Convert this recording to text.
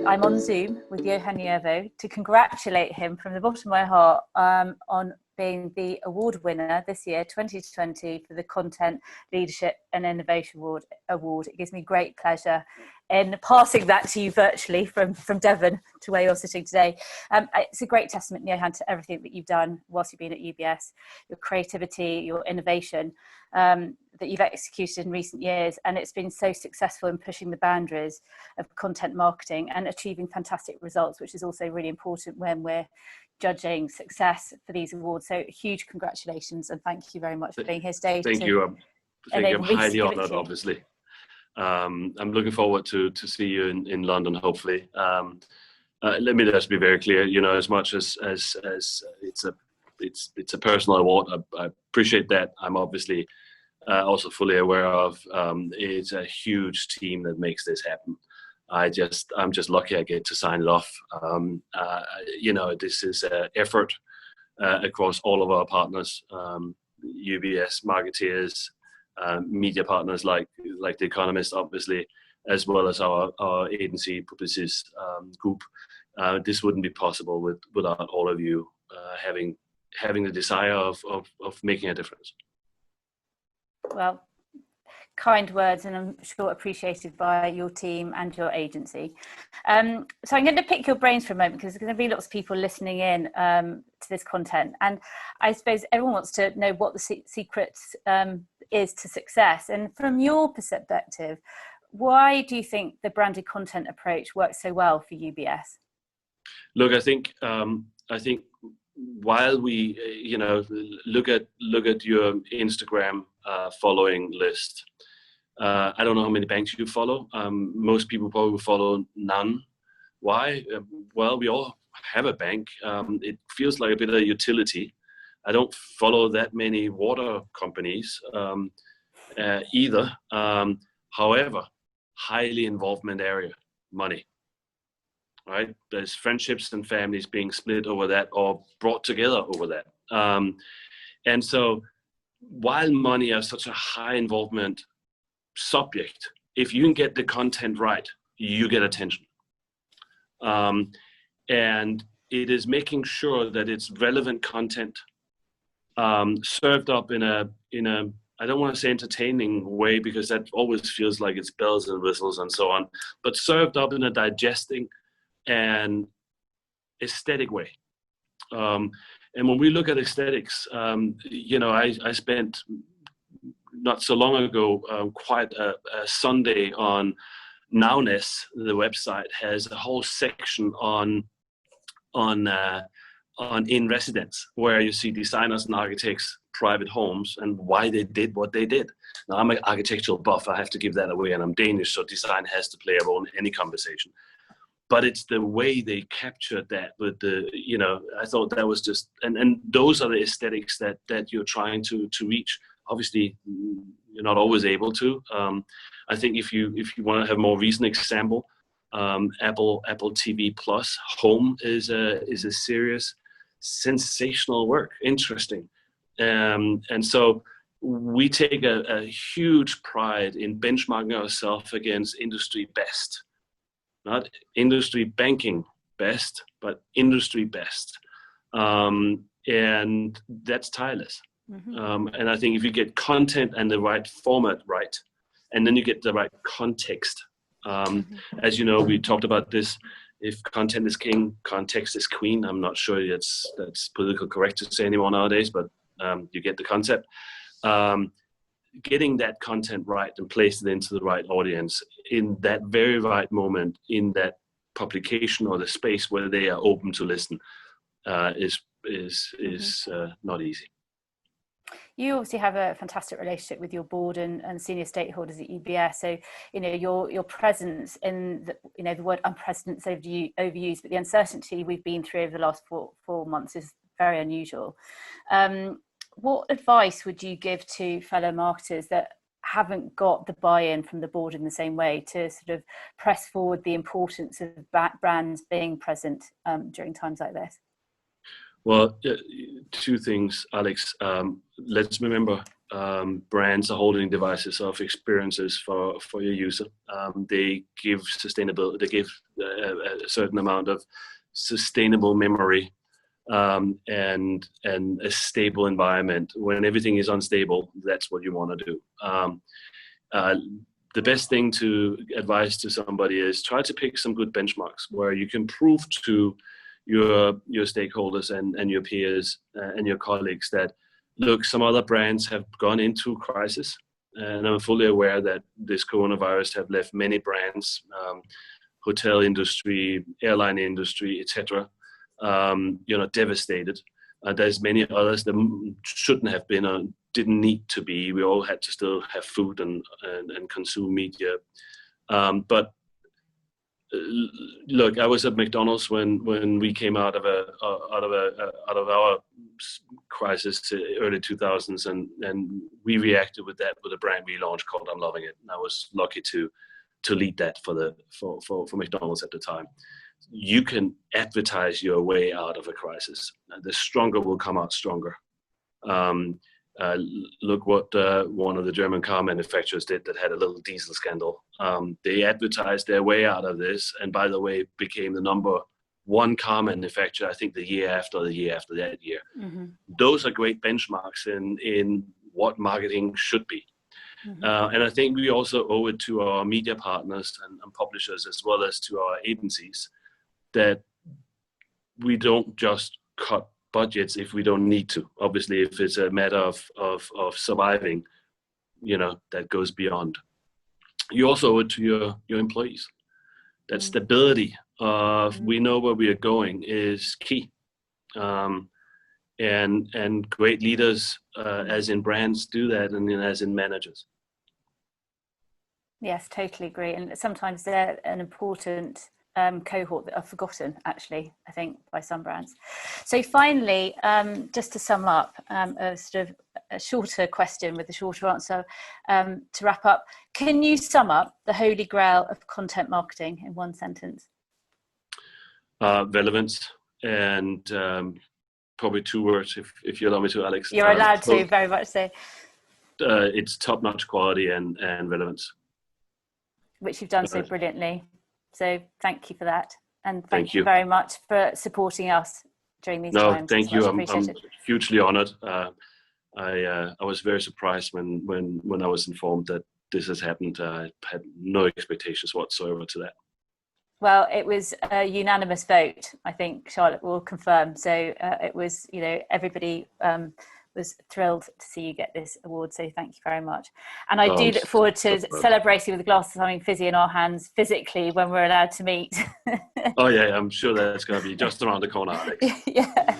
I'm on Zoom with Johan Jervoe to congratulate him from the bottom of my heart on being the award winner this year, 2020, for the Content Leadership and Innovation Award. It gives me great pleasure in passing that to you virtually from Devon to where you're sitting today. It's a great testament, Johan, to everything that you've done whilst you've been at UBS, your creativity, your innovation that you've executed in recent years. And it's been so successful in pushing the boundaries of content marketing and achieving fantastic results, which is also really important when we're judging success for these awards. So huge congratulations and thank you very much for being here today. Thank you. I'm highly honored, obviously. I'm looking forward to see you in London, hopefully. Let me just be very clear, as much as it's a personal award, I appreciate that. I'm obviously also fully aware of it's a huge team that makes this happen. I'm just lucky I get to sign it off. This is an effort across all of our partners, UBS, marketeers, media partners like The Economist, obviously, as well as our agency Publicis group. This wouldn't be possible without all of you having the desire of making a difference. Well, kind words, and I'm sure appreciated by your team and your agency. So I'm going to pick your brains for a moment because there's going to be lots of people listening in to this content, and I suppose everyone wants to know what the secret is to success. And from your perspective, why do you think the branded content approach works so well for UBS? Look, I think while we look at your Instagram following list, I don't know how many banks you follow. Most people probably follow none. Why? Well, we all have a bank. It feels like a bit of a utility. I don't follow that many water companies either. However, highly involvement area, money. Right? There's friendships and families being split over that or brought together over that. And so while money is such a high involvement subject, if you can get the content right, you get attention. And it is making sure that it's relevant content served up in a I don't want to say entertaining way because that always feels like it's bells and whistles and so on, but served up in a digesting and aesthetic way. And when we look at aesthetics, I spent not so long ago quite a Sunday on Nowness. The website has a whole section on in residence where you see designers and architects' private homes and why they did what they did. Now, I'm an architectural buff. I have to give that away, and I'm Danish, so design has to play a role in any conversation. But it's the way they captured that with I thought that was just, and those are the aesthetics that you're trying to reach. Obviously, you're not always able to. I think if you want to have a more recent example, Apple TV Plus Home is a serious, sensational work, interesting. And so we take a huge pride in benchmarking ourselves against industry best. Not industry banking best, but industry best. And that's tireless. Mm-hmm. And I think if you get content and the right format right, and then you get the right context, as you know, we talked about this, if content is king, context is queen. I'm not sure that's politically correct to say anymore nowadays, but you get the concept. Getting that content right and placed it into the right audience in that very right moment in that publication or the space where they are open to listen is not easy. You obviously have a fantastic relationship with your board and senior stakeholders at UBS. So, your presence in the word unprecedented is overused, but the uncertainty we've been through over the last four months is very unusual. What advice would you give to fellow marketers that haven't got the buy-in from the board in the same way to sort of press forward the importance of brands being present during times like this? Well, two things, Alex. Let's remember, brands are holding devices of experiences for your user. They give sustainability. They give a certain amount of sustainable memory, and a stable environment. When everything is unstable, that's what you want to do. The best thing to advise to somebody is try to pick some good benchmarks where you can prove to your stakeholders and your peers and your colleagues that, look, some other brands have gone into crisis, and I'm fully aware that this coronavirus have left many brands, hotel industry, airline industry, etc., devastated. There's many others that shouldn't have been or didn't need to be. We all had to still have food and consume media. But look, I was at McDonald's when we came out of our crisis, early 2000s, and we reacted with a brand relaunch called "I'm Loving It." And I was lucky to lead that for McDonald's at the time. You can advertise your way out of a crisis. The stronger will come out stronger. Look what one of the German car manufacturers did that had a little diesel scandal. They advertised their way out of this, and by the way, became the number one car manufacturer, I think the year after that year. Mm-hmm. Those are great benchmarks in what marketing should be. Mm-hmm. And I think we also owe it to our media partners and publishers, as well as to our agencies, that we don't just cut budgets if we don't need to. Obviously, if it's a matter of surviving, that goes beyond. You also owe it to your employees. That stability of we know where we are going is key. And great leaders, as in brands, do that, and as in managers. Yes, totally agree. And sometimes they're an important cohort that are forgotten, actually, I think, by some brands. So finally, just to sum up, a sort of a shorter question with a shorter answer, to wrap up, can you sum up the holy grail of content marketing in one sentence? Relevance, and probably two words, if you allow me to, Alex. You're allowed to, very much so. It's top-notch quality and relevance. Which you've done so brilliantly. So thank you for that. And thank you very much for supporting us during these times. No, thank you. I'm hugely honored. I was very surprised when I was informed that this has happened. I had no expectations whatsoever to that. Well, it was a unanimous vote, I think Charlotte will confirm. So it was, everybody was thrilled to see you get this award. So thank you very much. And I do look forward to celebrating with a glass of something fizzy in our hands physically when we're allowed to meet. Oh yeah, I'm sure that's going to be just around the corner, Alex. Yeah.